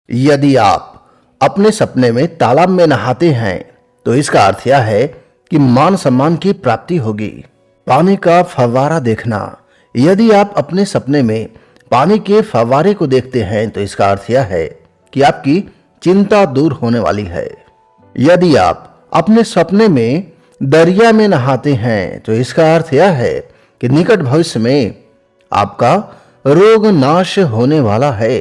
यदि आप अपने सपने में तालाब में नहाते हैं तो इसका अर्थ यह है कि मान सम्मान की प्राप्ति होगी। पानी का फव्वारा देखना। यदि आप अपने सपने में पानी के फव्वारे को देखते हैं तो इसका अर्थ यह है कि आपकी चिंता दूर होने वाली है। यदि आप अपने सपने में दरिया में नहाते हैं तो इसका अर्थ यह है कि निकट भविष्य में आपका रोग नाश होने वाला है।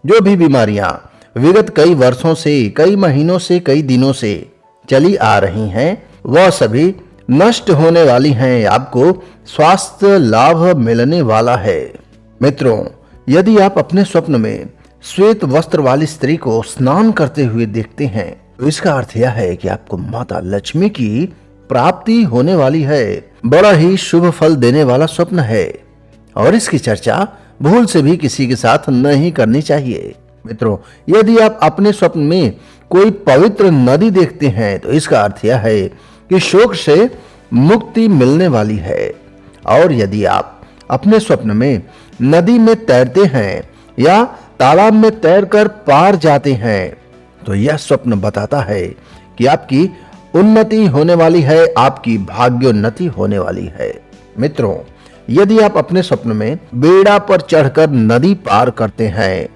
जो भी बीमारियां विगत कई वर्षों से, कई महीनों से, कई दिनों से चली आ रही हैं, वह सभी नष्ट होने वाली हैं। आपको स्वास्थ्य लाभ मिलने वाला है। मित्रों, यदि आप अपने स्वप्न में श्वेत वस्त्र वाली स्त्री को स्नान करते हुए देखते हैं तो इसका अर्थ यह है कि आपको माता लक्ष्मी की प्राप्ति होने वाली है। बड़ा ही शुभ फल देने वाला स्वप्न है और इसकी चर्चा भूल से भी किसी के साथ नहीं करनी चाहिए। मित्रों, यदि आप अपने स्वप्न में कोई पवित्र नदी देखते हैं तो इसका अर्थ यह है कि शोक से मुक्ति मिलने वाली है। और यदि आप अपने स्वप्न में नदी में तैरते हैं या तालाब में तैरकर पार जाते हैं तो यह स्वप्न बताता है कि आपकी उन्नति होने वाली है, आपकी भाग्योन्नति होने वाली है। मित्रों, यदि आप अपने स्वप्न में बेड़ा पर चढ़कर नदी पार करते हैं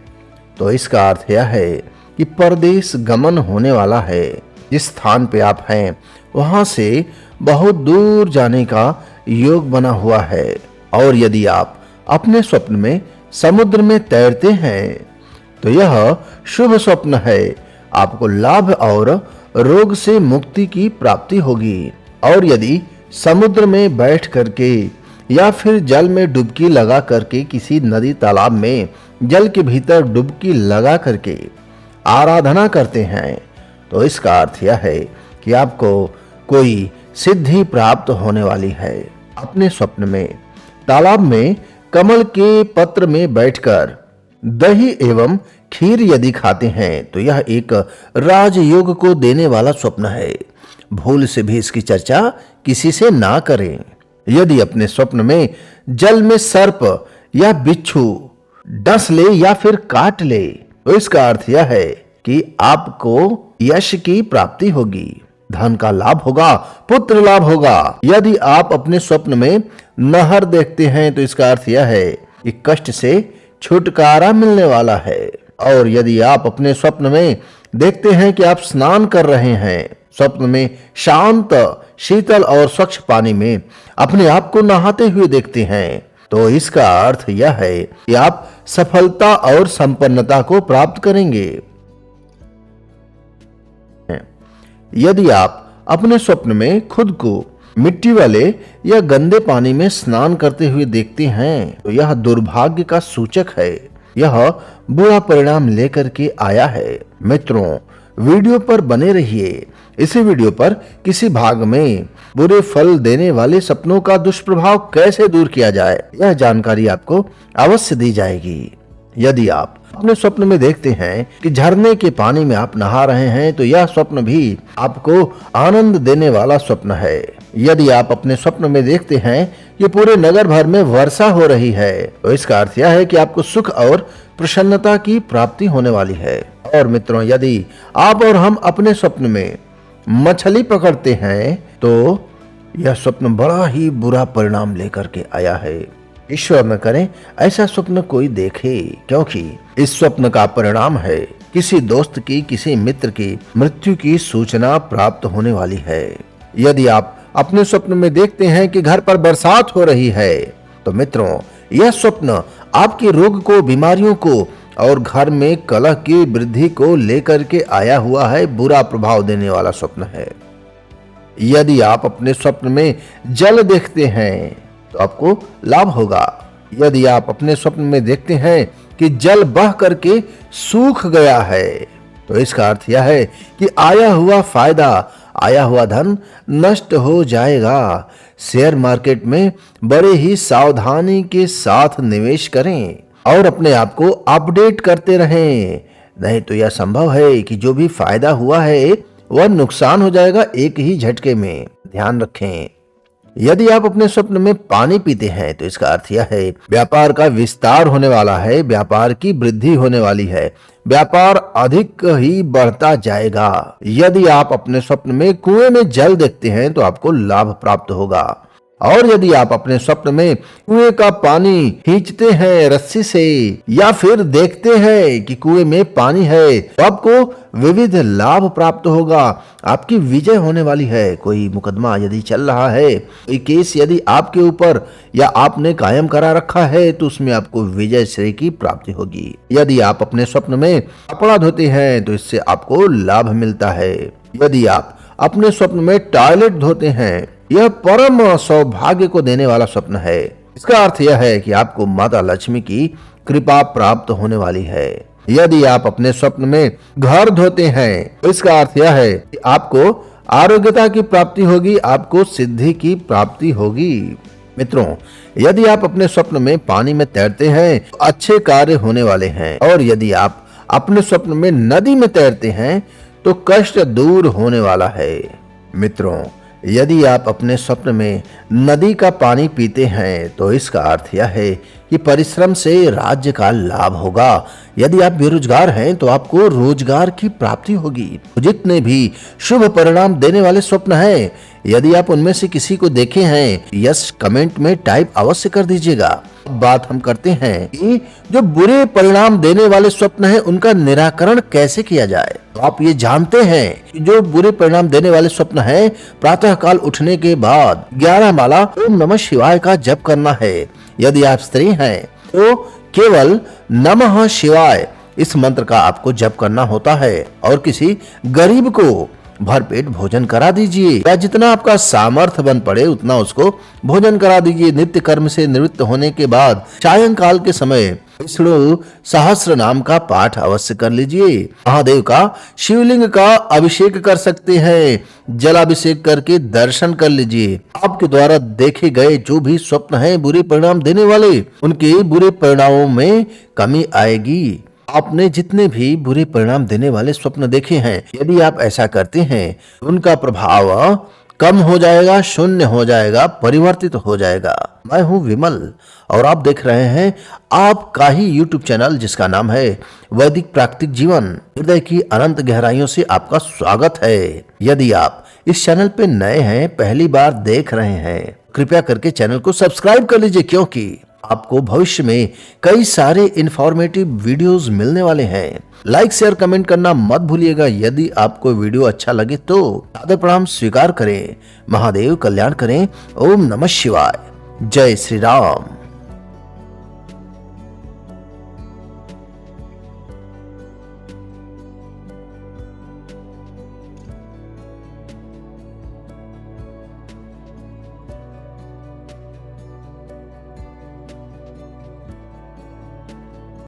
तो इसका अर्थ यह है कि परदेश गमन होने वाला है। जिस स्थान पे आप हैं वहां से बहुत दूर जाने का योग बना हुआ है। और यदि आप अपने स्वप्न में समुद्र में तैरते हैं तो यह शुभ स्वप्न है। आपको लाभ और रोग से मुक्ति की प्राप्ति होगी। और यदि समुद्र में बैठ करके या फिर जल में डुबकी लगा करके, किसी नदी तालाब में जल के भीतर डुबकी लगा करके आराधना करते हैं तो इसका अर्थ यह है कि आपको कोई सिद्धि प्राप्त होने वाली है। अपने स्वप्न में तालाब में कमल के पत्र में बैठकर दही एवं खीर यदि खाते हैं तो यह एक राजयोग को देने वाला स्वप्न है। भूल से भी इसकी चर्चा किसी से ना करें। यदि अपने स्वप्न में जल में सर्प या बिच्छू डस ले या फिर काट ले तो इसका अर्थ यह है कि आपको यश की प्राप्ति होगी, धन का लाभ होगा, पुत्र लाभ होगा। यदि आप अपने स्वप्न में नहर देखते हैं तो इसका अर्थ यह है कि कष्ट से छुटकारा मिलने वाला है। और यदि आप अपने स्वप्न में देखते हैं कि आप स्नान कर रहे हैं, स्वप्न में शांत, शीतल और स्वच्छ पानी में अपने आप को नहाते हुए देखते हैं तो इसका अर्थ यह है कि आप सफलता और संपन्नता को प्राप्त करेंगे। यदि आप अपने स्वप्न में खुद को मिट्टी वाले या गंदे पानी में स्नान करते हुए देखते हैं तो यह दुर्भाग्य का सूचक है। यह बुरा परिणाम लेकर के आया है। मित्रों, वीडियो पर बने रहिए। इसी वीडियो पर किसी भाग में बुरे फल देने वाले सपनों का दुष्प्रभाव कैसे दूर किया जाए यह जानकारी आपको अवश्य दी जाएगी। यदि आप अपने स्वप्न में देखते हैं कि झरने के पानी में आप नहा रहे हैं तो यह स्वप्न भी आपको आनंद देने वाला स्वप्न है। यदि आप अपने स्वप्न में देखते हैं कि पूरे नगर भर में वर्षा हो रही है तो इसका अर्थ यह है कि आपको सुख और प्रसन्नता की प्राप्ति होने वाली है। और मित्रों, यदि आप और हम अपने स्वप्न में मछली पकड़ते हैं तो यह स्वप्न बड़ा ही बुरा परिणाम लेकर के आया है। ईश्वर न करे ऐसा स्वप्न कोई देखे, क्योंकि इस स्वप्न का परिणाम है किसी दोस्त की, किसी मित्र की मृत्यु की सूचना प्राप्त होने वाली है। यदि आप अपने स्वप्न में देखते हैं कि घर पर बरसात हो रही है तो मित्रों, यह स्वप्न आपके रोग को, बीमारियों को और घर में कलह की वृद्धि को लेकर के आया हुआ है। बुरा प्रभाव देने वाला स्वप्न है। यदि आप अपने स्वप्न में जल देखते हैं तो आपको लाभ होगा। यदि आप अपने स्वप्न में देखते हैं कि जल बह करके सूख गया है तो इसका अर्थ यह है कि आया हुआ फायदा, आया हुआ धन नष्ट हो जाएगा। शेयर मार्केट में बड़े ही सावधानी के साथ निवेश करें और अपने आप को अपडेट करते रहें, नहीं तो यह संभव है कि जो भी फायदा हुआ है वह नुकसान हो जाएगा एक ही झटके में। ध्यान रखें। यदि आप अपने स्वप्न में पानी पीते हैं तो इसका अर्थ यह है व्यापार का विस्तार होने वाला है, व्यापार की वृद्धि होने वाली है, व्यापार अधिक ही बढ़ता जाएगा। यदि आप अपने स्वप्न में कुएं में जल देखते हैं तो आपको लाभ प्राप्त होगा, और यदि आप अपने स्वप्न में कुएं का पानी खींचते हैं रस्सी से या फिर देखते हैं कि कुएं में पानी है तो आपको विविध लाभ प्राप्त होगा, आपकी विजय होने वाली है। कोई मुकदमा यदि चल रहा है, कोई केस यदि आपके ऊपर या आपने कायम करा रखा है तो उसमें आपको विजय श्रेय की प्राप्ति होगी। यदि आप अपने स्वप्न में कपड़ा धोते हैं तो इससे आपको लाभ मिलता है। यदि आप अपने स्वप्न में टॉयलेट धोते हैं, यह परम सौभाग्य को देने वाला स्वप्न है। इसका अर्थ यह है कि आपको माता लक्ष्मी की कृपा प्राप्त होने वाली है। यदि आप अपने स्वप्न में घर धोते हैं तो इसका अर्थ यह है कि आपको आरोग्यता की प्राप्ति होगी, आपको सिद्धि की प्राप्ति होगी। मित्रों, यदि आप अपने स्वप्न में पानी में तैरते हैं तो अच्छे कार्य होने वाले हैं, और यदि आप अपने स्वप्न में नदी में तैरते हैं तो कष्ट दूर होने वाला है। मित्रों, यदि आप अपने स्वप्न में नदी का पानी पीते हैं तो इसका अर्थ यह है कि परिश्रम से राज्य का लाभ होगा। यदि आप बेरोजगार हैं तो आपको रोजगार की प्राप्ति होगी। जितने भी शुभ परिणाम देने वाले स्वप्न हैं, यदि आप उनमें से किसी को देखे हैं, यस कमेंट में टाइप अवश्य कर दीजिएगा। बात हम करते हैं कि जो बुरे परिणाम देने वाले स्वप्न हैं उनका निराकरण कैसे किया जाए। तो आप ये जानते हैं कि जो बुरे परिणाम देने वाले स्वप्न हैं, प्रातः काल उठने के बाद 11 माला ओम नमः शिवाय का जप करना है। यदि आप स्त्री हैं तो केवल नमः शिवाय इस मंत्र का आपको जप करना होता है, और किसी गरीब को भरपेट भोजन करा दीजिए, या जितना आपका सामर्थ्य बन पड़े उतना उसको भोजन करा दीजिए। नित्य कर्म से निवृत्त होने के बाद सायंकाल के समय विष्णु सहस्त्र नाम का पाठ अवश्य कर लीजिए। महादेव का शिवलिंग का अभिषेक कर सकते हैं, जलाभिषेक करके दर्शन कर लीजिए। आपके द्वारा देखे गए जो भी स्वप्न हैं बुरे परिणाम देने वाले, उनके बुरे परिणामों में कमी आएगी। आपने जितने भी बुरे परिणाम देने वाले स्वप्न देखे हैं, यदि आप ऐसा करते हैं उनका प्रभाव कम हो जाएगा, शून्य हो जाएगा, परिवर्तित हो जाएगा। मैं हूं विमल और आप देख रहे हैं आपका ही YouTube चैनल जिसका नाम है वैदिक प्राकृतिक जीवन। हृदय की अनंत गहराइयों से आपका स्वागत है। यदि आप इस चैनल पे नए हैं, पहली बार देख रहे हैं, कृपया करके चैनल को सब्सक्राइब कर लीजिए, क्योंकि आपको भविष्य में कई सारे इंफॉर्मेटिव वीडियोस मिलने वाले हैं। लाइक शेयर कमेंट करना मत भूलिएगा। यदि आपको वीडियो अच्छा लगे तो सादर प्रणाम स्वीकार करें। महादेव कल्याण करें। ओम नमः शिवाय। जय श्री राम।